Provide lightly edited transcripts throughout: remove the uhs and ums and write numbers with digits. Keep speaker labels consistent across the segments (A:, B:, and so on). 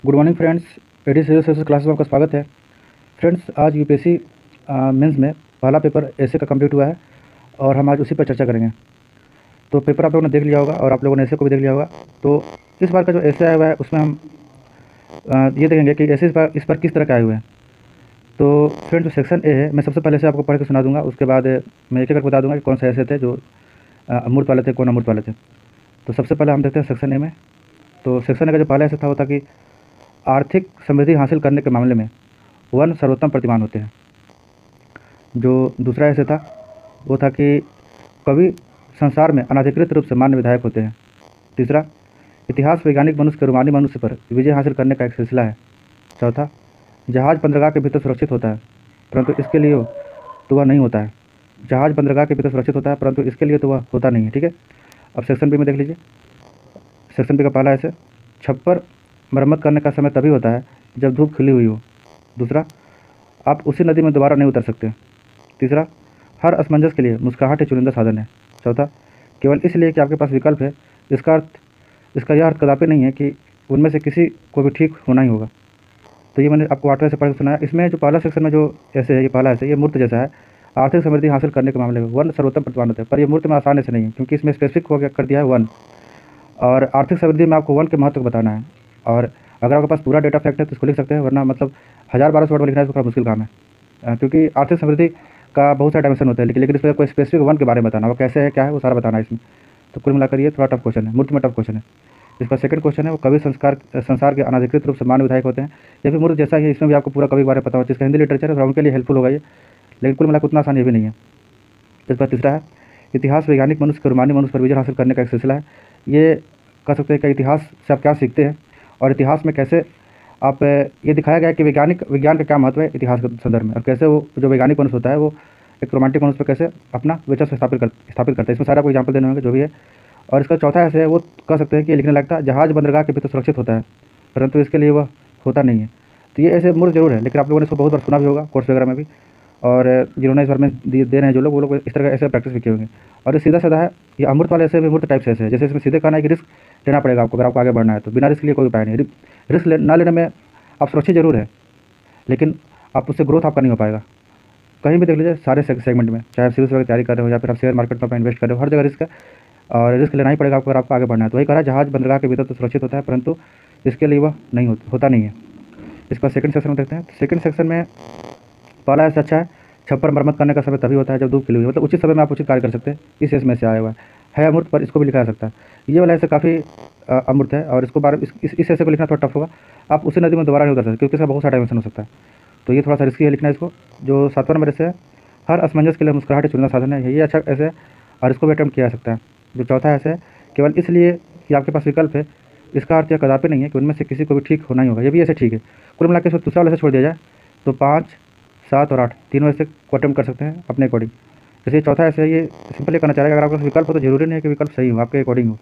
A: Good morning friends. AD series classes में आपका स्वागत है। फ्रेंड्स, आज यूपीएससी मेंस में पहला पेपर ऐसे का कंप्लीट हुआ है और हम आज उसी पर चर्चा करेंगे। तो पेपर आप लोगों ने देख लिया होगा और आप लोगों ने ऐसे को भी देख लिया होगा। तो इस बार का जो ऐसे आया हुआ है उसमें हम ये देखेंगे कि ऐसे इस बार किस तरह के आए हुए हैं। तो फ्रेंड्स, जो सेक्शन ए है मैं सबसे पहले से आपको पढ़ के सुना दूंगा, उसके बाद मैं एक एक करके बता दूंगा कि कौन से ऐसे थे जो अमूर्त वाले थे, कौन अमूर्त वाले थे। तो सबसे पहले हम देखते हैं सेक्शन ए में। तो सेक्शन ए का जो पहला ऐसा था वो था कि आर्थिक समृद्धि हासिल करने के मामले में वन सर्वोत्तम प्रतिमान होते हैं। जो दूसरा ऐसे था वो था कि कवि संसार में अनाधिकृत रूप से मान्य विधायक होते हैं। तीसरा, इतिहास वैज्ञानिक मनुष्य के रूमानी मनुष्य पर विजय हासिल करने का एक सिलसिला है। चौथा, जहाज बंदरगाह के भीतर सुरक्षित होता है परंतु इसके लिए तो वह नहीं होता है। जहाज बंदरगाह के भीतर सुरक्षित होता है परंतु इसके लिए तो वह होता नहीं है। ठीक है। अब सेक्शन बी में देख लीजिए। सेक्शन बी का पहला ऐसे, छप्पर मरम्मत करने का समय तभी होता है जब धूप खिली हुई हो। दूसरा, आप उसी नदी में दोबारा नहीं उतर सकते। तीसरा, हर असमंजस के लिए मुस्कुराहट ही चुनिंदा साधन है। चौथा, केवल इसलिए कि आपके पास विकल्प है इसका यह अर्थ कदापि नहीं है कि उनमें से किसी को भी ठीक होना ही होगा। तो ये मैंने आपको वाटर से पढ़ के सुनाया। इसमें जो पहला सेक्शन में जो ऐसे है, ये पहला ऐसे ये मूर्त जैसा है। आर्थिक समृद्धि हासिल करने के मामले में वन सर्वोत्तम प्रतिमान होता है, पर ये मूर्त में आसान ऐसे नहीं है क्योंकि इसमें स्पेसिफिक हो गया कर दिया है वन। और आर्थिक समृद्धि में आपको वन के महत्व को बताना है। और अगर आपके पास पूरा डेटा फैक्ट है तो इसको लिख सकते हैं, वरना मतलब 1000-1200 वर्ड में लिखना है इसको थोड़ा मुश्किल काम है। क्योंकि आर्थिक समृद्धि का बहुत सारे डायमेंशन होते हैं, लेकिन इसमें कोई स्पेसिफिक वन के बारे में बताना, वो कैसे है क्या है वो सारा बताना है इसमें। तो कुल मिलाकर ये थोड़ा टफ क्वेश्चन है, मूर्त में टफ क्वेश्चन है। इसका सेकंड क्वेश्चन है, वो कवि संसार के अनाधिकृत रूप से मान्य विधायक होते हैं। ये भी मूर्त जैसा ही है, इसमें भी आपको पूरा कवि के बारे में पता हो। जिसका हिंदी लिटरेचर है थोड़ा उनके लिए हेल्पफुल होगा ये, लेकिन कुल मिलाकर उतना आसान ये भी नहीं है। इसका तीसरा है, इतिहास वैज्ञानिक मनुष्य के रूमानी मनुष्य पर विजय हासिल करने का एक सिलसिला है। ये कह सकते हैं कि इतिहास से आप क्या सीखते हैं और इतिहास में कैसे आप ये दिखाया गया है कि विज्ञान का क्या महत्व है इतिहास के संदर्भ में, और कैसे वो जो वैज्ञानिक मनुष्य होता है वो एक रोमांटिक मनुष्य पर कैसे अपना वर्चस्व स्थापित करता है। इसमें सारे आपको एग्जाम्पल देने होंगे जो भी है। और इसका चौथा ऐसे है, वो कह सकते हैं कि लिखने लगता है, जहाज बंदरगाह के भीतर सुरक्षित होता है परंतु इसके लिए वह होता नहीं है। तो ये ऐसे मूर्ख जरूर है, लेकिन आप लोगों ने इसको बहुत बार सुना भी होगा कोर्स वगैरह में भी। और जिन्होंने इस बार में दे रहे हैं जो लोग, वो लोग इस तरह का ऐसे प्रैक्टिस भी किए होंगे। और ये सीधा साधा है, ये अमृत वाले ऐसे भी मूर्त टाइप से ऐसे है। जैसे इसमें सीधे कहना है कि रिस्क लेना पड़ेगा आपको, अगर आपको आगे बढ़ना है तो बिना रिस्क लिए कोई उपाय नहीं। रिस्क ना लेने में आप सुरक्षित जरूर है, लेकिन आप उससे ग्रोथ आपका नहीं हो पाएगा। कहीं भी देख लीजिए, सारे सेगमेंट में, चाहे आप सिविल सर्विस की तैयारी कर रहे हो या फिर आप शेयर मार्केट में अपना इन्वेस्ट कर रहे हो, हर जगह रिस्क है और रिस्क लेना ही पड़ेगा आपको अगर आपको आगे बढ़ना है। तो वही कह रहा है, जहाज बंदरगाह के भीतर तो सुरक्षित होता है परंतु इसके लिए वह नहीं होता नहीं है। इसका सेकंड सेक्शन में देखते हैं। सेकंड सेक्शन में पहला ऐसा अच्छा है, छप्पर मरम्मत करने का समय तभी होता है जब धूप खिली हुई, मतलब उचित समय में आप उचित कार्य कर सकते हैं। इस एस में से आया हुआ है अमूर्त, पर इसको भी लिखा जा सकता है। ये वाला ऐसे काफ़ी अमूर्त है और इसको बार इस ऐसे को लिखना थोड़ा टफ होगा। आप उसी नदी में दोबारा नहीं उतर सकते क्योंकि इसका बहुत सारा डायमेंशन हो सकता है। तो ये थोड़ा सा रिस्की है लिखना इसको। जो 7वां नंबर से है, हर असमंजस के लिए मुस्कुराहट चुनना साधन है, ये अच्छा ऐसे है और इसको भी अटैम्प्ट किया जा सकता है। जो चौथा ऐसे है, केवल इसलिए कि आपके पास विकल्प है इसका अर्थ यह कदापि नहीं है कि उनमें से किसी को भी ठीक होना ही होगा। ये भी ऐसे ठीक है। कुल मिलाकर इसको दूसरा वाले से छोड़ दिया जाए तो 5, 7 और 8 तीनों ऐसे को अटैम्प्ट कर सकते हैं अपने अकॉर्डिंग। जैसे चौथा ऐसे ये सिंपल ये कहना चाहेगा, अगर आपके पास विकल्प हो तो जरूरी नहीं है कि विकल्प सही हो, आपके अकॉर्डिंग हो।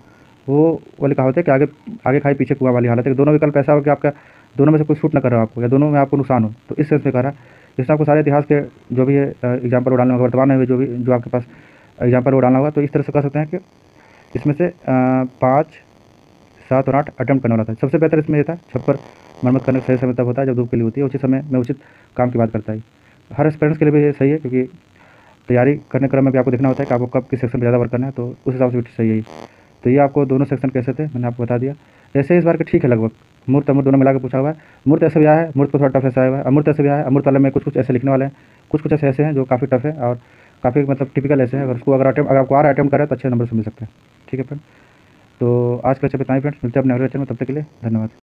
A: वो वाली कहावत है कि आगे आगे खाई पीछे कुआं वाली हालत है कि दोनों विकल्प ऐसा हो कि आपका दोनों में से कोई सूट ना कर रहा हो आपको, या दोनों में आपको नुकसान हो। तो इस सेंस में कह रहा है। इसमें आपको सारे इतिहास के जो भी है एग्जाम्पल वो डालना होगा, वर्तमान में जो आपके पास एग्जाम्पल वो डालना होगा। तो इस तरह से कह सकते हैं कि इसमें से 5, 7 और 8 अटैम्प्ट करने वाला था। सबसे बेहतर इसमें ये था, छप्पर मरम्मत करने का सही समय तब होता है जब धूप के लिए होती है, उचित समय में उचित काम की बात करता है। हर एस्पिरेंट्स के लिए भी ये सही है क्योंकि तैयारी करने क्रम में भी आपको देखना होता है कि आपको कब किस सेक्शन पर ज़्यादा वर्क करना है, तो उस हिसाब से भी सही है ये। तो ये आपको दोनों सेक्शन कैसे थे मैंने आपको बता दिया। ऐसे इस बार के ठीक है लगभग, मूर्त अमूर्त दोनों मिला के पूछा हुआ है। मूर्त ऐसे भी आया है, मूर्त को थोड़ा टफ ऐसा आया हुआ है। अमूर्त ऐसे भी आया है, अमूर्त वाले में कुछ ऐसे लिखने वाले हैं, कुछ ऐसे हैं जो काफ़ी टफ है और काफ़ी मतलब टिपिकल ऐसे हैं। अगर उसको अगर आपको आ रहा अटैम्प्ट करें तो अच्छे नंबर से मिल सकते हैं। ठीक है फ्रेंड, तो आज का लेक्चर इतना ही फ्रेंड्स, मिलते हैं अपने अगले लेक्चर में, तब तक के लिए धन्यवाद।